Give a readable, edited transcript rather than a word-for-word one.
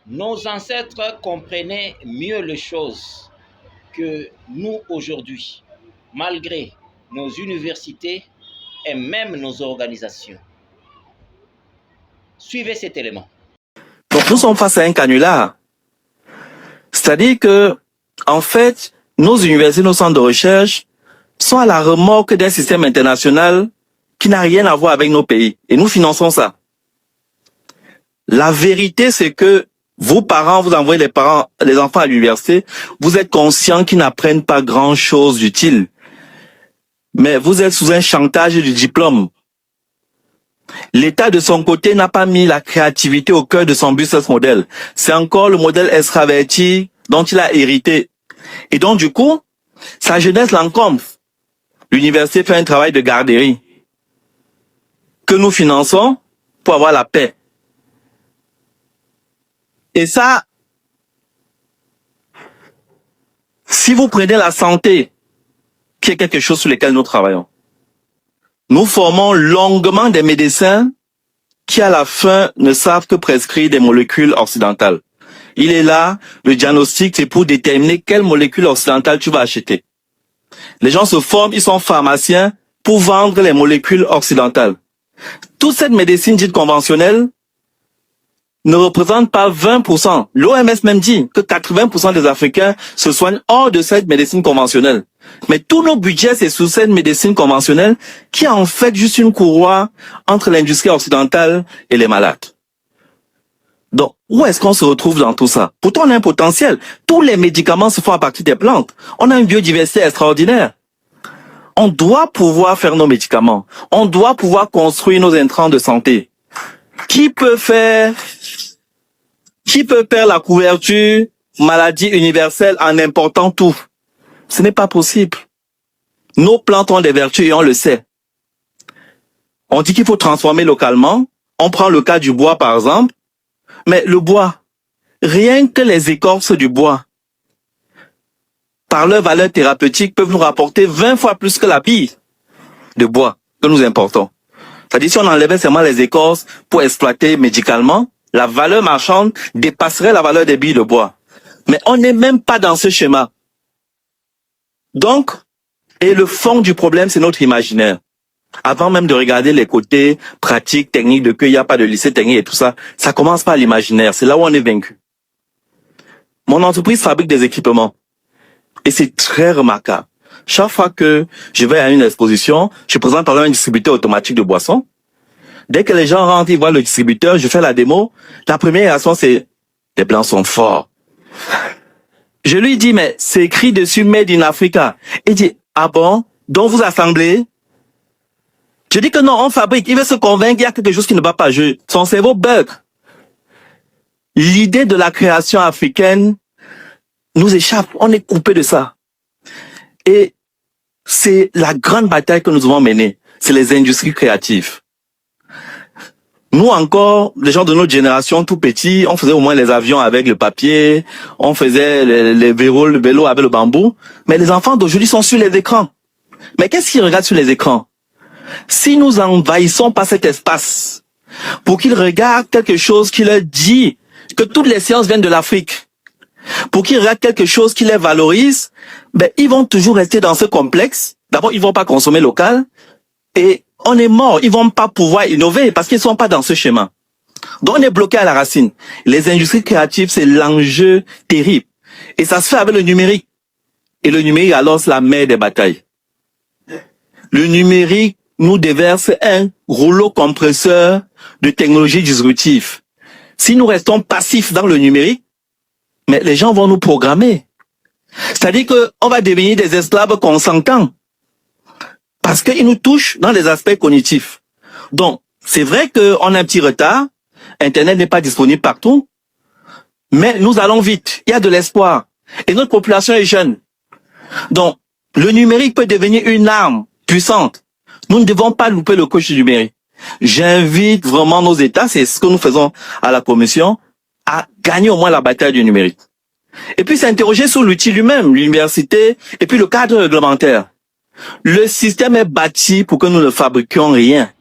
Nos ancêtres comprenaient mieux les choses que nous aujourd'hui, malgré nos universités et même nos organisations. Suivez cet élément. Donc nous sommes face à un canular. C'est-à-dire que, en fait, nos universités, nos centres de recherche sont à la remorque d'un système international qui n'a rien à voir avec nos pays. Et nous finançons ça. La vérité, c'est que vos parents, vous envoyez les enfants à l'université, vous êtes conscients qu'ils n'apprennent pas grand-chose d'utile. Mais vous êtes sous un chantage du diplôme. L'État, de son côté, n'a pas mis la créativité au cœur de son business model. C'est encore le modèle extraverti dont il a hérité. Et donc, du coup, sa jeunesse l'encombre. L'université fait un travail de garderie que nous finançons pour avoir la paix. Et ça, si vous prenez la santé, qui est quelque chose sur lequel nous travaillons, nous formons longuement des médecins qui, à la fin, ne savent que prescrire des molécules occidentales. Il est là, le diagnostic, c'est pour déterminer quelle molécule occidentale tu vas acheter. Les gens se forment, ils sont pharmaciens pour vendre les molécules occidentales. Toute cette médecine dite conventionnelle ne représente pas 20%. L'OMS même dit que 80% des Africains se soignent hors de cette médecine conventionnelle. Mais tous nos budgets, c'est sous cette médecine conventionnelle qui est en fait juste une courroie entre l'industrie occidentale et les malades. Donc, où est-ce qu'on se retrouve dans tout ça? Pourtant, on a un potentiel. Tous les médicaments se font à partir des plantes. On a une biodiversité extraordinaire. On doit pouvoir faire nos médicaments. On doit pouvoir construire nos intrants de santé. Qui peut faire la couverture maladie universelle en important tout? Ce n'est pas possible. Nos plantes ont des vertus et on le sait. On dit qu'il faut transformer localement. On prend le cas du bois, par exemple. Mais le bois, rien que les écorces du bois, par leur valeur thérapeutique, peuvent nous rapporter 20 fois plus que la bille de bois que nous importons. C'est-à-dire, si on enlevait seulement les écorces pour exploiter médicalement, la valeur marchande dépasserait la valeur des billes de bois. Mais on n'est même pas dans ce schéma. Donc, et le fond du problème, c'est notre imaginaire. Avant même de regarder les côtés pratiques, techniques, de qu'il n'y a pas de lycée technique et tout ça, ça commence par l'imaginaire. C'est là où on est vaincu. Mon entreprise fabrique des équipements. Et c'est très remarquable. Chaque fois que je vais à une exposition, je présente par exemple un distributeur automatique de boissons. Dès que les gens rentrent, ils voient le distributeur, je fais la démo. La première réaction, c'est « les blancs sont forts ». Je lui dis « mais c'est écrit dessus « Made in Africa ». Il dit « ah bon, donc vous assemblez ?» Je dis que non, on fabrique. Il veut se convaincre qu'il y a quelque chose qui ne va pas. Son cerveau bug. L'idée de la création africaine nous échappe. On est coupé de ça. Et c'est la grande bataille que nous devons mener. C'est les industries créatives. Nous encore, les gens de notre génération, tout petits, on faisait au moins les avions avec le papier, on faisait les vélos, le vélo avec le bambou. Mais les enfants d'aujourd'hui sont sur les écrans. Mais qu'est-ce qu'ils regardent sur les écrans? Si nous envahissons pas cet espace pour qu'ils regardent quelque chose qui leur dit que toutes les sciences viennent de l'Afrique, pour qu'ils regardent quelque chose qui les valorise, ben, ils vont toujours rester dans ce complexe. D'abord, ils vont pas consommer local et on est mort. Ils vont pas pouvoir innover parce qu'ils sont pas dans ce schéma. Donc, on est bloqué à la racine. Les industries créatives, c'est l'enjeu terrible. Et ça se fait avec le numérique. Et le numérique, alors, c'est la mère des batailles. Le numérique nous déverse un rouleau compresseur de technologies disruptives. Si nous restons passifs dans le numérique, mais les gens vont nous programmer. C'est-à-dire qu'on va devenir des esclaves consentants. Parce qu'ils nous touchent dans les aspects cognitifs. Donc, c'est vrai qu'on a un petit retard. Internet n'est pas disponible partout. Mais nous allons vite. Il y a de l'espoir. Et notre population est jeune. Donc, le numérique peut devenir une arme puissante. Nous ne devons pas louper le coche du numérique. J'invite vraiment nos États, c'est ce que nous faisons à la Commission, à gagner au moins la bataille du numérique. Et puis s'interroger sur l'outil lui-même, l'université, et puis le cadre réglementaire. Le système est bâti pour que nous ne fabriquions rien.